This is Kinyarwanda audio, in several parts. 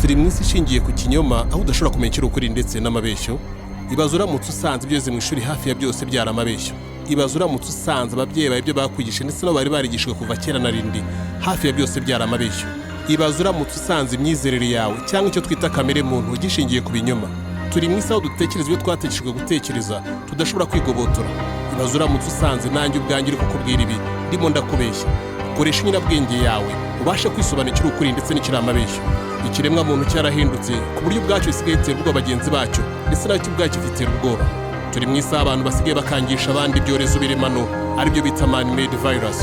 turi mu isi ishingiye ku kinyoma aho udashobora kumenya ikiri ukuri ndetse n'amabeshyo. Ibaze uramutse usanze ibyo wize mu ishuri hafi ya byose byari amabeshyo. Ibaze uramutse usanze ababyeyi bawe ibyo bakwigisha ndetse nabo bari barigishijwe kuva kera na rindi hafi ya byose byari amabeshyo. Ibaze uramutse usanze imyizerere yawe cyangwa icyo twita kamere muntu gishingiye ku binyoma. Turi mu isi aho dutekereza ibyo twategeshejwe gutekereza tudashobora kwigobotora. Ibaze uramutse usanze nanjye ubwanjye uri kukubwira ibi ndimo ndakubeshya. Koresha inyurabwenge yawe ubashe kwisobanukira ukuri ndetse n'ikiri amabeshyo. Ikiremwa muntu cyarahindutse ku buryo ubwacyo bisigaye gitera ubwoba bagenzi bacyo ndetse nacyo ubwacyo gitera ubwoba. Turi mu isi abantu basigaye bakangisha abandi ibyorezo biremano aribyo bita man-made virus.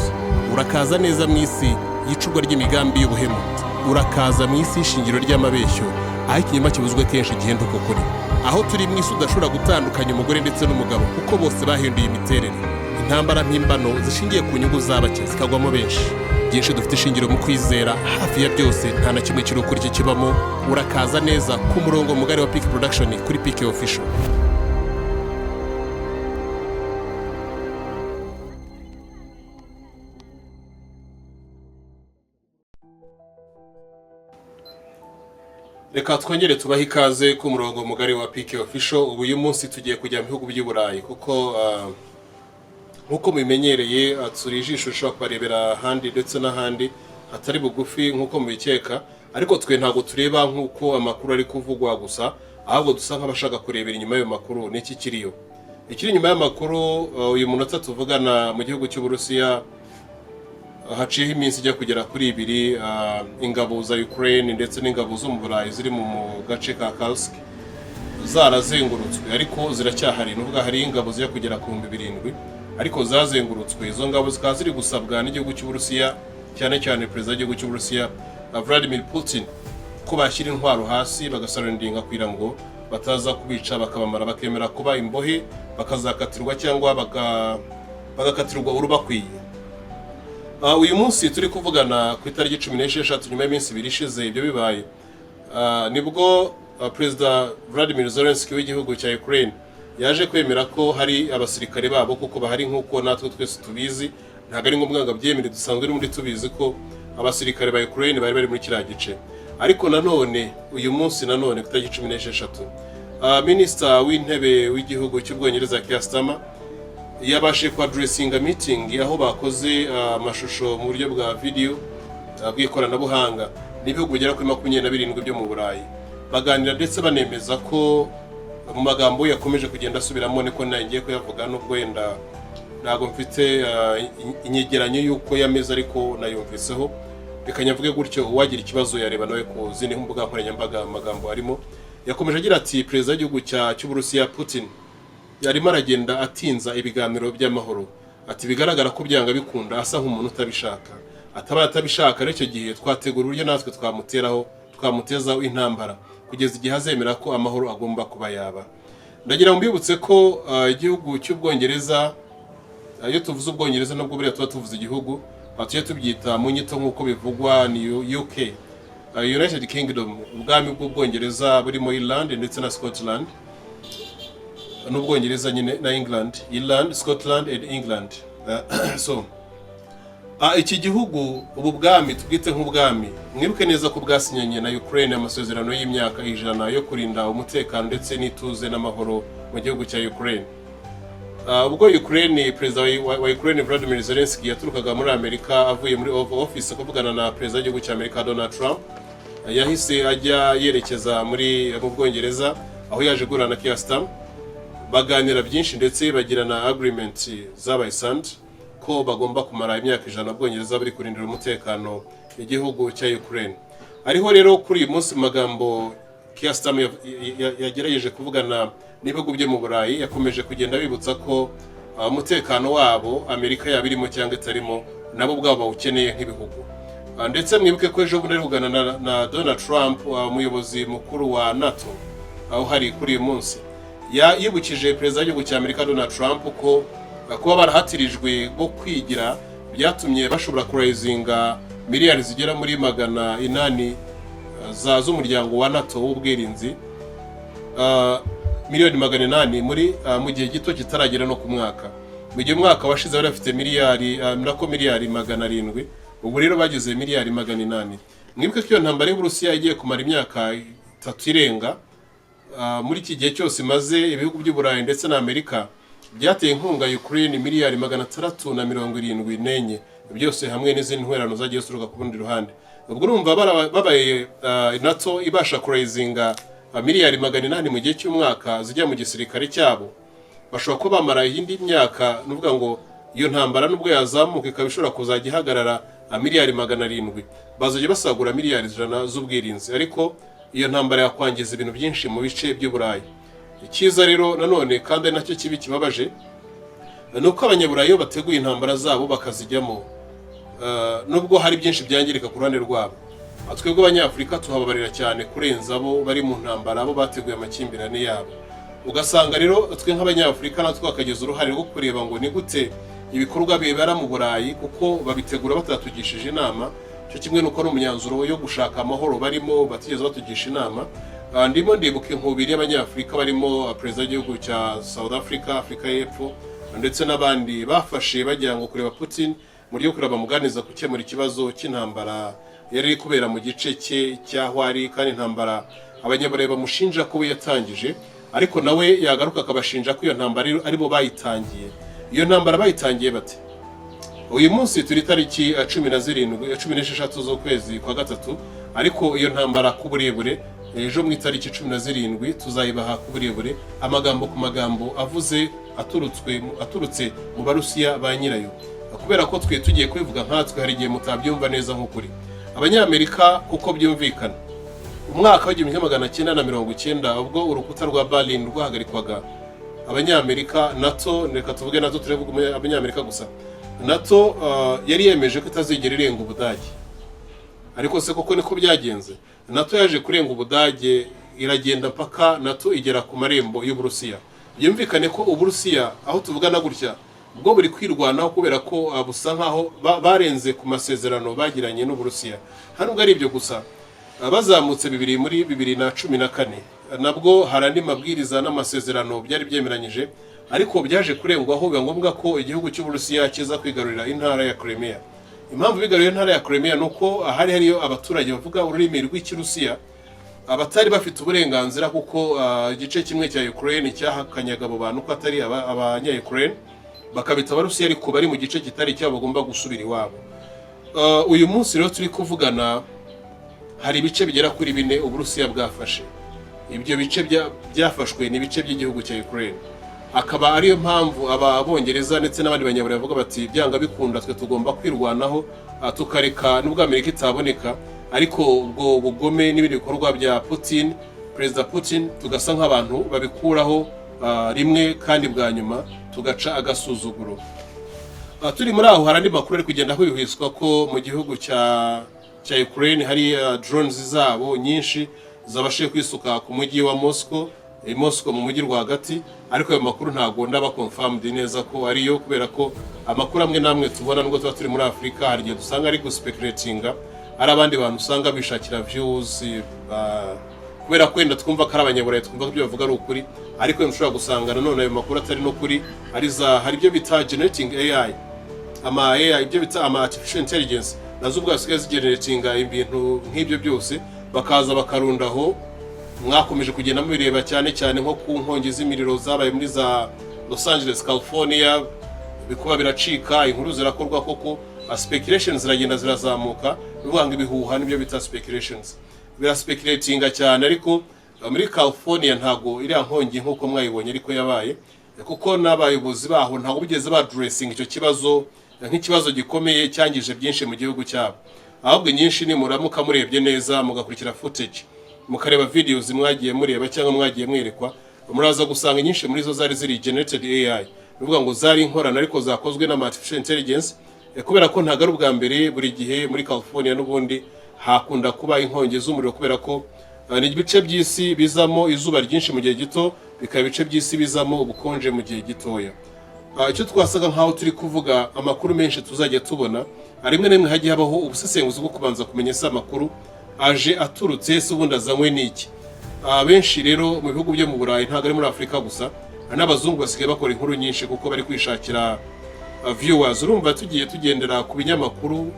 Urakaza neza mu isi y'icurwa ry'imigambi y'ubuhemu. Urakaza mu isi y'ishingiro ry'amabeshyo aho ikinyoma kibuzwe kenshi gihinduka ukuri. Aho turi mu isi udashobora gutandukanya umugore ndetse n'umugabo kuko bose bahinduye imiterere. Intambara mpimbano zishingiye ku nyungu z'abake zikagwamo benshi. Byinshi dufite ishingiro mu kwizera hafi ya byose nta na kimwe kiri ukuri kibamo. Urakaza neza ku murongo mugari wa Peak Production kuri Peak Official. Reka twongere tubahe ikaze ku murongo mugari wa Peak Official. Ubu uyu munsi tugiye kujya mu bihugu by'i Burayi kuko nkuko mubimenyereye atsuri ijisho ushobora kubarebera ahandi ndetse n'ahandi hatari bugufi nkuko mubikeka, ariko twe ntabwo tureba nkuko amakuru ari kuvugwa gusa, ahubwo dusa nk'abashaka kurebera inyuma y'ayo makuru n'iki kiriyo. Ikiri inyuma y'amakuru uyu munota tuvugana mu gihugu cy'Uburusiya haciyeho iminsi ijya kugera kuri 2 ingabo za Ukraine ndetse n'ingabo zo mu Burayi ziri mu gace ka Kursk zarazengurutswe, ariko ziracyahari. Nuvuga hari ingabo zijya kugera ku 7,000 ariko zazengurutswe. Izo ngabo zikaba ziri gusabwa n'igihugu cy'Uburusiya, cyane cyane perezida w'igihugu cy'Uburusiya Vladimir Putin, ko bashyira intwaro hasi bagasarendinga kugira ngo bataza kubica bakabamara bakemera kuba imbohe bakazakatirwa cyangwa bagakatirwa urubakwiye. Uyu munsi turi kuvugana ku itariki 16 nyuma y'iminsi 2 ishize ibyo bibaye, nibwo perezida Vladimir Zelensky w'igihugu cya Ukraine yaje kwemera ko hari abasirikare babo kuko bahari nkuko natwe twese tubizi. Ntabwo ari ngombwa ngo abyemere, dusanzwe muri tubizi ko abasirikare ba Ukraine bari muri kiriya gice. Ariko nanone uyu munsi nanone ku itariki 16 minisita w'intebe w'igihugu cy'Ubwongereza Keir Starmer yabashe kwa addressinga meeting aho bakoze amashusho mu buryo bwa video bw'ikoranabuhanga n'ibihugu bigera kuri 27 byo mu Burayi. Baganira ndetse banemeza ko mu magambo yakomeje kugenda asubiramo niko nangiye kuyavuga, nubwo wenda ntago mfite inyegeranyo y'uko yameze ariko nayumviseho. Reka nyavuge gutyo, uwagira ikibazo yareba nawe ku zindi mbuga nkoranyambaga amagambo arimo. Yakomeje agira ati perezida w'igihugu cy'Uburusiya Putin yarimo aragenda atinza ibiganiro by'amahoro. Ati bigaragara ko byanga bikunda asa nk'umuntu utabishaka. Ataba atabishaka n'icyo gihe twategura uburyo natwe twamutezaho intambara kugeza igihe azemera ko amahoro agomba kuba yaba. Ndagira mbibutse ko igihugu cy'Ubwongereza, iyo tuvuze Ubwongereza nabwo buriya tuba tuvuze igihugu, atuye tubyita mu nyito nk'uko bivugwa ni UK, United Kingdom, ubwami bw'Ubwongereza burimo Ireland ndetse na Scotland, n'Ubwongereza nyine na England, Ireland, Scotland and England. Iki gihugu ubu bwami tubwite nk'ubwami, mwibuke neza ko bwasinyanye na Ukraine amasezerano y'imyaka 100 yo kurinda umutekano ndetse n'ituze n'amahoro mu gihugu cya Ukraine. Ubwo Ukraine, perezida wa Ukraine Vladimir Zelensky yaturukaga muri Amerika avuye muri Oval Office kuvugana na perezida w'igihugu cya Amerika Donald Trump, yahise ajya yerekeza mu Bwongereza aho yaje guhura na Keir Starmer. Baganira byinshi ndetse bagirana agreement zabaye signed ko bagomba kumara imyaka 100 Bwongereza bari kurindira umutekano igihugu cya Ukraine. Ariho rero kuri uyu munsi magambo Keir Starmer yagerageje kuvugana n'ibihugu byo mu Burayi, yakomeje kugenda bibutsa ko umutekano wabo Amerika yabirimo cyangwa itarimo nabo bwabo bawukeneye nk'ibihugu. Ndetse mwibuke ko ejo bundi rugana na Donald Trump, umuyobozi mukuru wa NATO, aho hari kuri uyu munsi yibukije perezida w'igihugu cya Amerika Donald Trump ko kuba barahatirijwe bwo kwigira byatumye bashobora kuraizinga miliyari zigera muri 800 z'umuryango wa NATO w'ubwirinzi, miliyoni 800 mu gihe gito kitaragera no ku mwaka. Mu gihe umwaka washize bari bafite miliyari 700 ubu rero bageze miliyari 800. Mwibuke ko iyo ntambara y'Uburusiya igiye kumara imyaka 3 irenga. Muri iki gihe cyose maze ibihugu by'Uburayi ndetse na Amerika byateye inkunga Ukraine miliyari 674 byose hamwe n'izindi ntwerano zagiye zituruka ku bundi ruhande. Ubwo urumva babaye NATO ibasha kuraisinga miliyari 800 mu gihe cy'umwaka zijya mu gisirikare cyabo. Bashobora kuba bamara iyindi myaka nuvuga ngo iyo ntambara nubwo yazamuka ikabishobora kuzajya ihagarara miliyari 700, bazajya basagura miliyari 100 z'ubwirinzi. Ariko iyo ntambara yakwangiza ibintu byinshi mu bice by'Uburayi. Ikiza rero nanone kandi nacyo kibi kibabaje nuko abanyaburayi bateguye intambara zabo bakazijyamo, nubwo hari byinshi byangirika ku ruhande rwabo. Twebwe abanyafrika tuhababarira cyane kurenza abo bari mu ntambara, abo bateguye amakimbirane yabo. Ugasanga rero twe nk'abanyafrika natwe twakageza uruhare rwo kureba ngo ni gute ibikorwa bibera mu Burayi, kuko babitegura batatugishije inama. Cyo kimwe nuko n'umunyanzuro yo gushaka amahoro barimo batigeze batugisha inama. Ndimo ndibuka inkubiri y'abanyafrika barimo perezida w'igihugu cya South Africa, Afrika y'Epfo, ndetse n'abandi bafashe bagira ngo kureba Putin muri yo kuraba muganiza gukemura ikibazo cy'intambara yari kubera mu gice cye cyahwari, kandi intambara abanyaburayi bamushinja ko yatangije, ariko nawe yagaruka akabashinja ko iyo ntambara aribo bayitangiye. Iyo ntambara bayitangiye bate? Uyu munsi turi tariki 16 z'ukwezi kwa gatatu, ariko iyo ntambara ku burebure ejo mu itariki 17 tuzayibaha ku burebure, amagambo ku magambo avuze aturutse mu Barusiya ba nyirayo, kubera ko twe tugiye kwivuga nkatwe hari igihe mutabyumva neza nk'ukuri. Abanyamerika kuko byumvikana umwaka wa 1990 ubwo urukuta rwa Berlin rwahagarikwaga, abanyamerika NATO, reka tuvuge NATO turevuga abanyamerika gusa, NATO yari yemeje ko itazigera irenga Ubudage. Ariko se koko niko byagenze? NATO yaje kurenga Ubudage, iragenda paka NATO igera ku marembo y'Uburusiya. Byumvikane ko Uburusiya aho tuvugana gutya ubwo buri kwirwanaho kubera ko busa nkaho barenze ku masezerano bagiranye n'Uburusiya. Hano ubwo ari ibyo gusa, bazamutse muri 2014 nabwo hari andi mabwiriza n'amasezerano byari byemeranyije, ariko byaje kurengwaho biba ngombwa ko igihugu cy'Uburusiya kiza kwigarurira intara ya Crimea. Impamvu bigaruye intara ya Crimea nuko hariyo abaturage bavuga ururimi rw'Ikirusiya abatari bafite uburenganzira, kuko igice kimwe cya Ukraine cyahakanyaga abo bantu ko atari abanya Ukraine, bakabita Abarusiya ariko bari mu gice kitari cyabo bagomba gusubira iwabo. Uyu munsi rero turi kuvugana hari ibice bigera kuri 4 Uburusiya bwafashe. Ibyo bice byafashwe ni ibice by'igihugu cya Ukraine. Akaba ariyo mpamvu ababongereza ndetse n'abandi banyaburayi bavuga bati byanga bikunda twe tugomba kwirwanaho, tukareka nubwo Amerika itaboneka, ariko ubwo bugome n'ibindi bikorwa bya Putin, Perezida Putin, tugasa nk'abantu babikuraho rimwe kandi bwa nyuma tugaca agasuzuguro. Turi muri aho harandi makuru ari kugenda hwihwiswa ko mu gihugu cya Ukraine hari drones zabo nyinshi zabashe kwisuka ku mujyi wa Moscow mu mujyi rwagati, ariko ayo makuru ntago ndaba confirmed neza ko ariyo, kubera ko amakuru amwe namwe tubona nubwo tuba turi muri Afrika hari igihe dusanga ari guspeculatinga, ari abandi bantu usanga bishakira views, kubera ko wenda twumva ko ari abanyaburayi twumva ko ibyo bavuga ari ukuri, ariko ntushobora gusanga nanone ayo makuru atari no kuri. Hari ibyo bita generating AI, AI ibyo bita artificial intelligence, nazo ubwo basigaye zigeneratinga ibintu nk'ibyo byose, bakaza bakarundaho. Mwakomeje kugenda mubireba cyane cyane nko ku nkongi z'imiriro zabaye muri za Los Angeles, California, bikuba biracika, inkuru zirakorwa koko, speculations ziragenda zirazamuka, bivuga ngo ibihuha nibyo bita speculations, speculatinga cyane. Ariko muri California ntago iri nkongi nkuko mwayibonye ariko yabaye, kuko n'abayobozi baho ntago bigeze ba dressing icyo kibazo nk'ikibazo gikomeye cyangije byinshi mu gihugu cyabo. Ahubwo nyinshi ni muramuka murebye neza mugakurikira footage, mukareba videos mwagiye mureba cyangwa mwagiye mwerekwa, muraza gusanga nyinshi muri zo zari ziri generated AI, bivuga ngo zari inkorana ariko zakozwe na artificial intelligence, kubera ko ntago ari ubwa mbere. Buri gihe muri California n'ubundi hakunda kuba inkongi z'umuriro, kubera ko ni ibice by'isi bizamo izuba ryinshi mu gihe gito, bikaba ibice by'isi bizamo ubukonje mu gihe gitoya. Icyo twasaga nkaho turi kuvuga amakuru menshi tuzajya tubona, rimwe na rimwe hagiye habaho ubusesenguzi bwo kubanza kumenya se amakuru aje aturutse se ubundi azanywe n'iki. Benshi rero mu bihugu byo mu Burayi ntago ari muri Afrika gusa, n'abazungu basigaye bakora inkuru nyinshi kuko bari kwishakira viewers. Urumva tugiye tugendera ku binyamakuru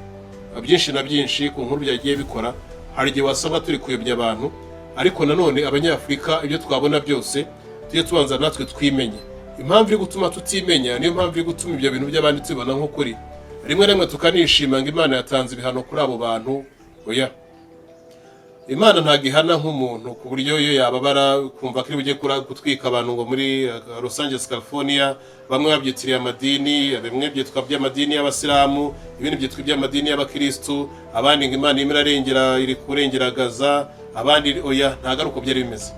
byinshi na byinshi ku nkuru byagiye bikora, hari igihe wasanga turi kuyobya abantu, ariko nanone abanyafurika ibyo twabona byose tujye tubanza natwe twimenye. Impamvu iri gutuma tutimenya niyo mpamvu iri gutuma ibyo bintu by'abandi tubibona nk'ukuri, rimwe na rimwe tukanishima ngo Imana yatanze ibihano kuri abo bantu. Oya, Imana ntabwo ihana nk'umuntu ku buryo iyo yababara kumva ko iri bujye gutwika abantu ngo muri Los Angeles California, bamwe babyitiriye amadini, bimwe byitwa by'amadini y'abasilamu, ibindi byitwa iby'amadini y'abakristu, abandi ngo Imana iri kurengera Gaza, abandi oya, ntabwo ari uko byari bimeze.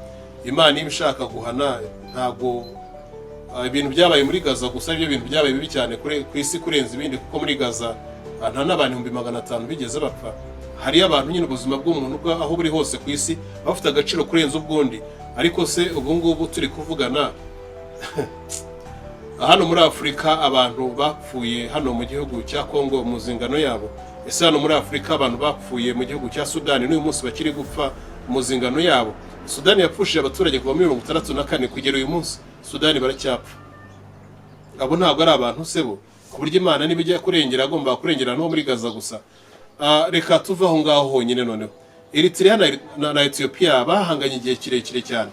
Imana iba ishaka guhana, ntabwo ibintu byabaye muri Gaza gusa ibyo bintu byabaye bibi cyane ku isi kurenza ibindi, kuko muri Gaza nta n'abantu 500 bigeze bapfa. Hariyo abantu nyine ubuzima bw'umuntu aho buri hose ku isi bafite agaciro kurenza ubwundi, ariko se ubu ngubu turi kuvugana hano muri Afurika abantu bapfuye hano mu gihugu cya Kongo mu zingano yabo. Ese hano muri Afurika abantu bapfuye mu gihugu cya Sudani n'uyu munsi bakiri gupfa mu zingano yabo. Sudani yapfushije abaturage kuva muri 1964 kugera uyu munsi Sudani baracyapfa. Abo ntabwo ari abantu sebo, ku buryo Imana nibijya kurengera agomba kurengera no muri Gaza gusa. Reka tuva aho ngaho honyine. Noneho Eritrea na Ethiopia bahanganye igihe kirekire cyane,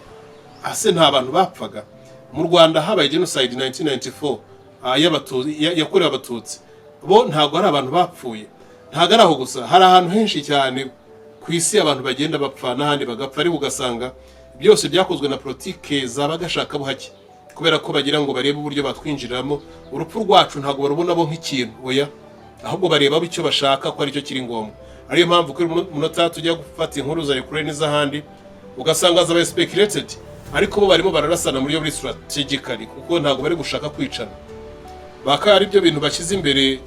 ase nta bantu bapfaga. Mu Rwanda habaye genocide 1994 yakorewe abatutsi, bo ntabwo ari abantu bapfuye. Ntabwo ari aho gusa, hari ahantu henshi cyane ku isi abantu bagenda bapfa n'ahandi bagapfa, ariko ugasanga byose byakozwe na politike zabagashaka buhake, kubera ko bagira ngo barebe uburyo batwinjiriramo. Urupfu rwacu ntabwo barubona bo nk'ikintu, oya, ahubwo bareba icyo bashaka ko aricyo kiri ngombwa. Ariyo mpamvu kuri munota tujya gufata inkuru za Ukraine n'izahandi ugasanga zabaye speculated, ariko bo barimo bararasana muri yo strategically, kuko ntabwo bari gushaka kwicana. Baka ari byo bintu bashyize imbere.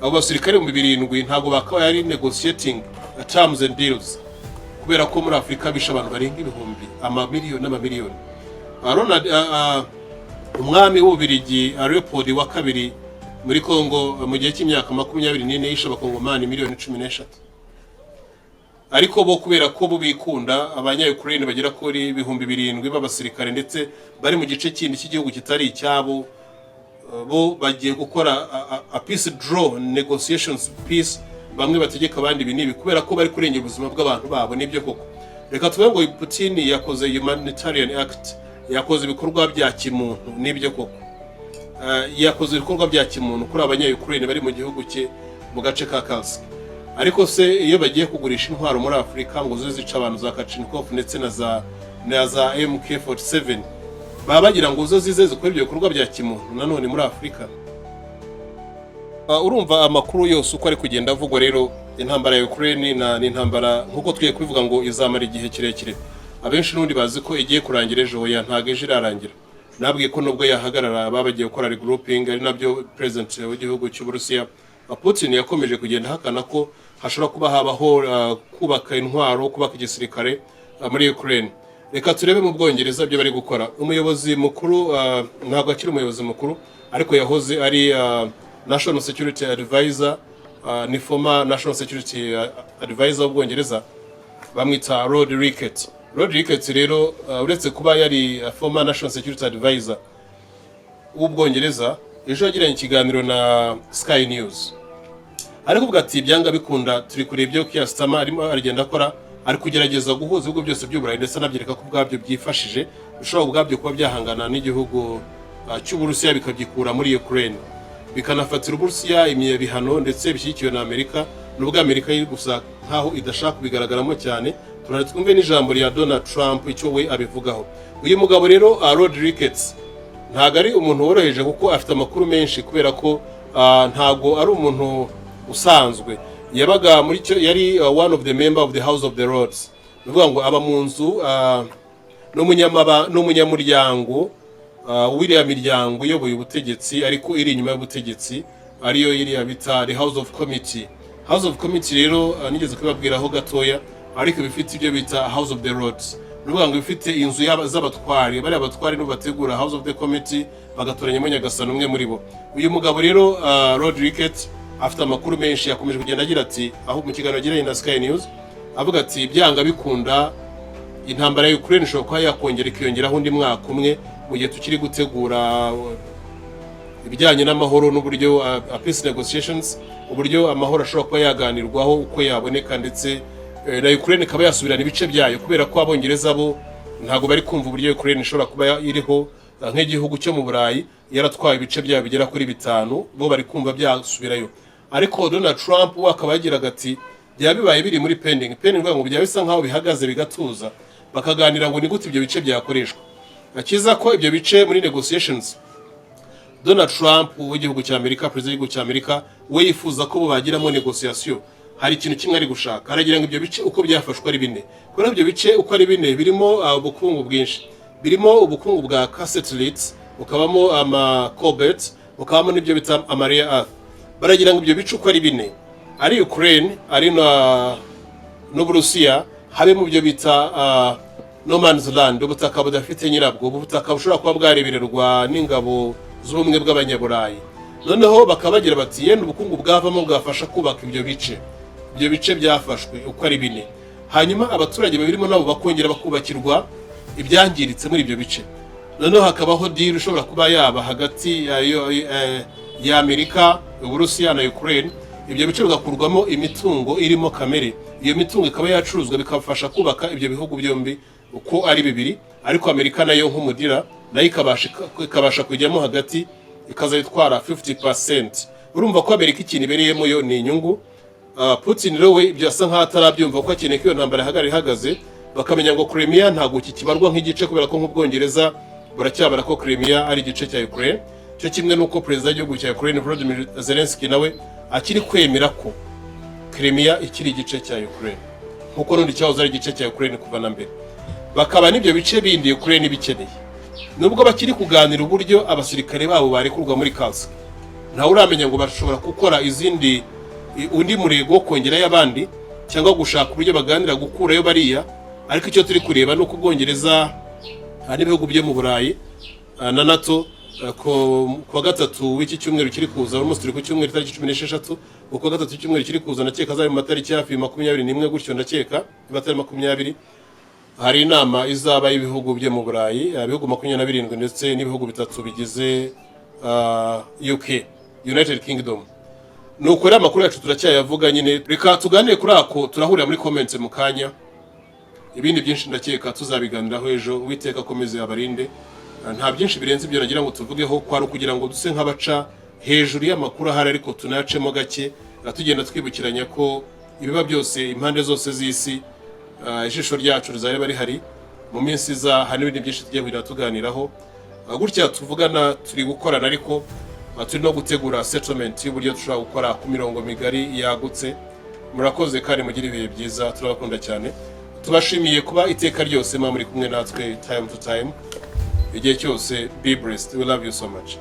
Abo basirikare mu 7 ntabwo baka yari negotiating terms and deals, kubera ko muri Afurika bisha abantu barenga ibihumbi, amamiliyoni n'amamiliyoni. Ronald umwami w'Ubirigi Leopold wa kabiri muri Kongo mu gihe cy'imyaka 24 yishe abakongomani 10,13. Ariko bo kubera ko bubikunda abanya-Ukraine bagera kuri 7,000 b'abasirikare ndetse bari mu gice kindi cy'igihugu kitari icyabo, bo bagiye gukora a peace draw negotiations peace, bamwe bategeka abandi binibi kubera ko bari kurengera ubuzima bw'abantu babo. Nibyo koko, reka tuvuge ngo Putin yakoze humanitarian act, yakoze ibikorwa bya kimuntu. Nibyo koko, yakoze ibikorwa bya kimuntu kuri abanya-Ukraine bari mu gihugu cye mu gace ka Kursk. Ariko se iyo bagiye kugurisha intwaro muri Afurika ngo zica abantu za Kachnikov ndetse na za MK47, baba bagira ngo zo zize zikora ibyo bikorwa bya kimuntu nanone muri Afurika. Urumva amakuru yose uko ari kugenda avugwa. Rero intambara ya Ukraine ni intambara nkuko twiye kubivuga ngo izamara igihe kirekire. Abenshi n'undi bazi ko igiye kurangira ejo, ya ntago ejo irarangira. Nabwiye ko nubwo yahagarara babagiye gukora regrouping, ari nabyo president w'igihugu cy'u Burusiya Putin yakomeje kugenda hakana ko hashobora kuba habaho kubaka intwaro, kubaka igisirikare muri Ukraine. Reka turebe mu Bwongereza byo bari gukora. Umuyobozi mukuru ntabwo akiri umuyobozi mukuru, ariko yahoze ari National Security Advisor, ni former National Security Advisor w'Ubwongereza, bamwita Rod Rickett. Rod Rickett rero uretse kuba yari former National Security Advisor w'Ubwongereza, ejo yagiranye ikiganiro na Sky News, ariko kuvuga ati byanga bikunda turi kureba ibyo Keir Starmer arimo aragenda akora, ari kugerageza guhuza ibihugu byose by'Uburayi ndetse anabyereka ko ubwabyo byifashije bishobora ubwabyo kuba byahangana n'igihugu cy'Uburusiya bikabyikura muri Ukraine, bikanafatira Uburusiya imyebihano ndetse bishyigikiwe na Amerika, nubwo Amerika iri gusa nkaho idashaka kubigaragaramo cyane. Twumve n'ijambo rya Donald Trump icyo we abivugaho. Uyu mugabo rero Rod Rickett ntago ari umuntu woroheje, kuko afite amakuru menshi, kubera ko ntago ari umuntu usanzwe. Yabaga muri cyo yari one of the member of the House of the Lords, bivuga ngo aba mu nzu n'umunyamuryango w'iriya miryango iyoboye ubutegetsi ariko iri inyuma y'ubutegetsi, ariyo iriya bita the House of Committee. House of Committee rero nigeze kubabwiraho gatoya, ariko bifite ibyo bita House of the Lords, bivuga ngo bifite inzu z'abatwari, bari abatwari no bategura House of the Committee, bagatoranyamo nyagasani umwe muri bo. Uyu mugabo rero Rod Rickett afite amakuru menshi, yakomeje kugenda agira ati, aho mu kiganiro agiranye na Sky News avuga ati byanga bikunda intambara ya Ukraine ishobora kuba yakongera ikiyongeraho undi mwaka umwe mu gihe tukiri gutegura ibijyanye n'amahoro n'uburyo peace negotiations, uburyo amahoro ashobora kuba yaganirwaho uko yaboneka, ndetse na Ukraine ikaba yasubirana ibice byayo, kubera ko abongereza bo ntabwo bari kumva uburyo Ukraine ishobora kuba iriho nk'igihugu cyo mu Burayi yaratwaye ibice byayo bigera kuri 5, bo bari kumva byasubirayo. Ariko Donald Trump we akaba yagiraga ati byabibaye biri muri pending ngo byaba bisa nkaho bihagaze bigatuza, bakaganira ngo ni gute ibyo bice byakoreshwa. Akiza ko ibyo bice muri negotiations Donald Trump w'igihugu cya Amerika, president w'igihugu cya Amerika, we yifuza ko bagiramo negotiation. Hari ikintu kimwe ari gushaka, aragira ngo ibyo bice uko byafashwe ari 4. Kubera ibyo bice uko ari 4 birimo ubukungu bwinshi, birimo ubukungu bwa cassiterite, ukabamo cobalt, ukabamo n'ibyo bita rare earth. Baragira ngo ibyo bice uko ari 4 ari Ukraine, ari n'Uburusiya, habe mu byo bita no man's land, ubutaka budafite nyirabwo, ubutaka bushobora kuba bwarebererwa n'ingabo z'ubumwe bw'abanyaburayi. Noneho bakabagira bati yenda ubukungu bwavamo bwafasha kubaka ibyo bice byafashwe uko ari 4. Hanyuma abaturage babirimo nabo bakongera bakubakirwa ibyangiritse muri ibyo bice. Noneho hakabaho deal ushobora kuba yaba hagati ya Amerika, Uburusiya na Ukraine, ibyo bice bigakurwamo imitungo irimo kamere. Iyo mitungo ikaba yacuruzwa bikafasha kubaka ibyo bihugu byombi uko ari 2, ariko Amerika nayo nk'umudira nayo ikabasha kujyamo hagati ikazayitwara 50%. Urumva ko Amerika ikintu ibereyemo yo ni inyungu. Putin rero ibyo asa nkaho atarabyumva ko akeneye ko iyo ntambara ihagaze, bakamenya ngo Crimea ntabwo kikibarwa nk'igice, kubera ko nk'Ubwongereza buracyabara ko Crimea ari igice cya Ukraine. Cyo kimwe nuko president w'igihugu cya Ukraine Volodymyr Zelensky nawe akiri kwemera ko Crimea ikiri igice cya Ukraine, nkuko n'undi cyahoze ari igice cya Ukraine kuva na mbere. Bakaba n'ibyo bice bindi Ukraine bikeneye, nubwo bakiri kuganira uburyo abasirikare babo barekurwa muri Kursk. Ntawe uramenya ngo bashobora gukora undi murego wo kongerayo abandi, cyangwa gushaka uburyo baganira gukurayo bariya. Ariko icyo turi kureba nuko Ubwongereza n'ibihugu byo mu Burayi na NATO ku gatatu w'iki cyumweru kiri kuza, umunsi turi ku cyumweru tariki 16, ku gatatu cyumweru kiri kuza ndakeka azari mu matariki hafi 21 gutyo, ndakeka batari 20, hari inama izaba y'ibihugu byo mu Burayi, ibihugu 27 ndetse n'ibihugu 3 bigize UK, United Kingdom. Nuko rero amakuru yacu turacyayavuga nyine, reka tuganire kuri ako, turahurira muri comments mu kanya. Ibindi byinshi ndakeka tuzabiganiraho ejo. Uwiteka akomeze abarinde. Nta byinshi birenze ibyo nagira ngo tuvugeho, kwari kugira ngo duse nk'abaca hejuru y'amakuru ahari, ariko tunacemo gake tugenda twibukiranya ko ibiba byose impande zose z'isi ijisho ryacu rizareba rihari. Mu minsi iza hari n'ibindi byinshi tugiye kugira tuganiraho. Gutya tuvugana turi gukorana, ariko turi no gutegura settlement y'uburyo dushobora gukora ku mirongo migari yagutse. Murakoze kandi mugira ibihe byiza, turabakunda cyane. Tubashimiye kuba iteka ryose muri kumwe natwe time to time. Igihe cyose be blessed. We love you so much.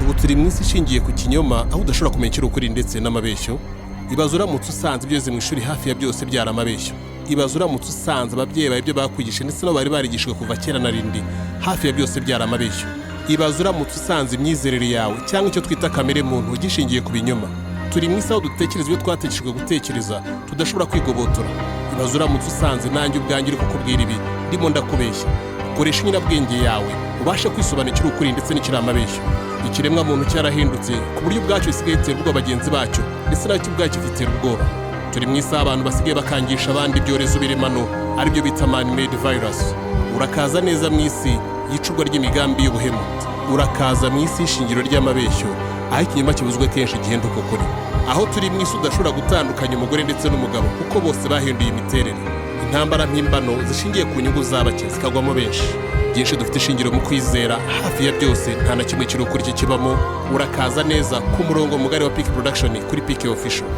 Ubu turi mu isi ishingiye ku kinyoma, aho udashobora kumenya ukuri ndetse n'amabeshyo. Ibaze uramutse usanze ibyo mu ishuri hafi ya byose byari amabeshyo. Ibaze uramutse usanze ababyeyi bawe ibyo bakwigisha ndetse no bari barigishijwe kuva kera na rindi hafi ya byose byari amabeshyo. Ibaze uramutse usanze imyizerere yawe cyangwa icyo twita kamere muntu gishingiye ku binyoma. Turi mu isi aho dutekereza ibyo twategeshejwe gutekereza, tudashobora kwigobotora. Ibaze uramutse usanze nanjye ubwanjye uri kukubwira ibi ndimo ndakubeshya. Koresha inyurabwenge yawe ubashe kwisobanukira ukuri ndetse n'ikiri amabeshyo. Ikiremwa muntu cyarahindutse ku buryo ubwacyo bisigaye gitera ubwoba bagenzi bacyo, ndetse nacyo ubwacyo gitera ubwoba. Turi mu isi abantu basigaye bakangisha abandi ibyorezo biremano, aribyo bita man-made virus. Urakaza neza mu isi y'icurwa ry'imigambi y'ubuhemu. Urakaza mu isi y'ishingiro ry'amabeshyo, aho ikinyoma kibuzwe kenshi gihinduka ukuri. Aho turi mu isi udashobora gutandukanya umugore ndetse n'umugabo, kuko bose bahinduye imiterere. Intambara mpimbano zishingiye ku nyungu z'abake zikagwamo benshi. Byinshi dufite ishingiro mu kwizera, hafi ya byose nta na kimwe kiri ukuri kibamo. Urakaza neza ku murongo mugari wa Peak Production kuri Peak Official.